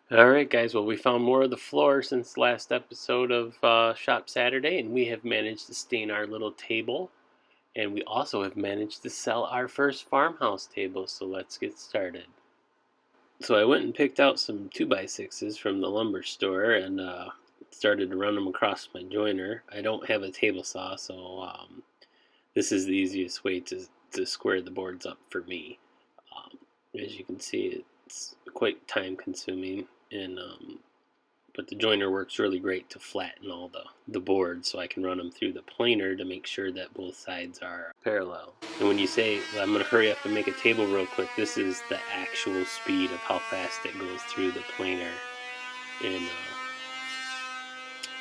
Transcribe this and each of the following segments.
Alright guys, well we found more of the floor since the last episode of Shop Saturday, and we have managed to stain our little table, and we also have managed to sell our first farmhouse table, so let's get started. So I went and picked out some 2x6s from the lumber store and started to run them across my joiner. I don't have a table saw, so this is the easiest way to square the boards up for me. As you can see, it's quite time consuming, and but the joiner works really great to flatten all the boards, so I can run them through the planer to make sure that both sides are parallel. And when you say, well, I'm going to hurry up and make a table real quick, this is the actual speed of how fast it goes through the planer. And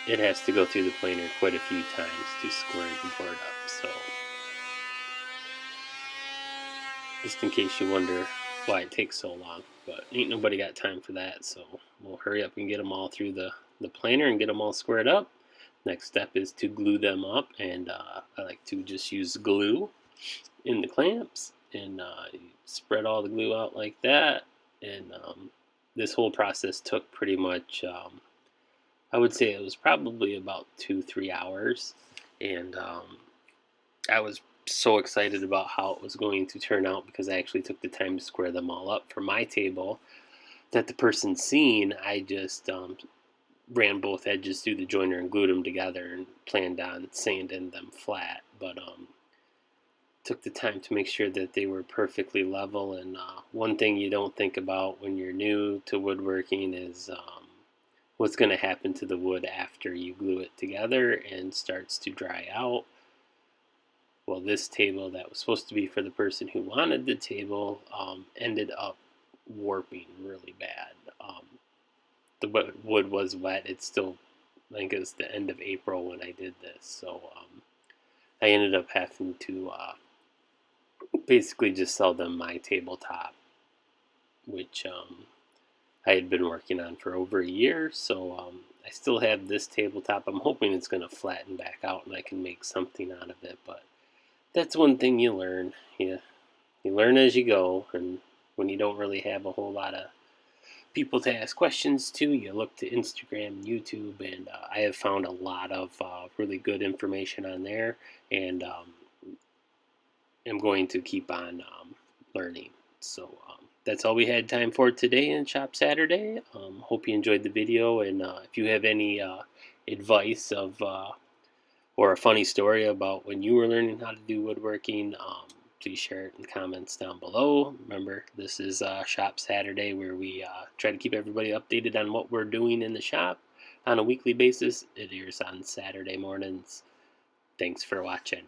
it has to go through the planer quite a few times to square the board up. So just in case you wonder why it takes so long, but ain't nobody got time for that, so we'll hurry up and get them all through the planer and get them all squared up. Next step is to glue them up, and I like to just use glue in the clamps, and spread all the glue out like that. And this whole process took pretty much, I would say it was probably about 2-3 hours, and I was so excited about how it was going to turn out because I actually took the time to square them all up for my table that the person seen. I just ran both edges through the joiner and glued them together and planned on sanding them flat, but took the time to make sure that they were perfectly level. And one thing you don't think about when you're new to woodworking is what's going to happen to the wood after you glue it together and starts to dry out. Well, this table that was supposed to be for the person who wanted the table ended up warping really bad. The wood was wet. It's still, I think it was the end of April when I did this. So I ended up having to basically just sell them my tabletop, which I had been working on for over a year. So I still have this tabletop. I'm hoping it's going to flatten back out and I can make something out of it, but that's one thing you learn. You learn as you go, and when you don't really have a whole lot of people to ask questions to, you look to Instagram, YouTube, and I have found a lot of really good information on there, and I'm going to keep on learning. So that's all we had time for today in Shop Saturday. Hope you enjoyed the video, and if you have any advice of or a funny story about when you were learning how to do woodworking, please share it in the comments down below. Remember, this is Shop Saturday, where we try to keep everybody updated on what we're doing in the shop on a weekly basis. It airs on Saturday mornings. Thanks for watching.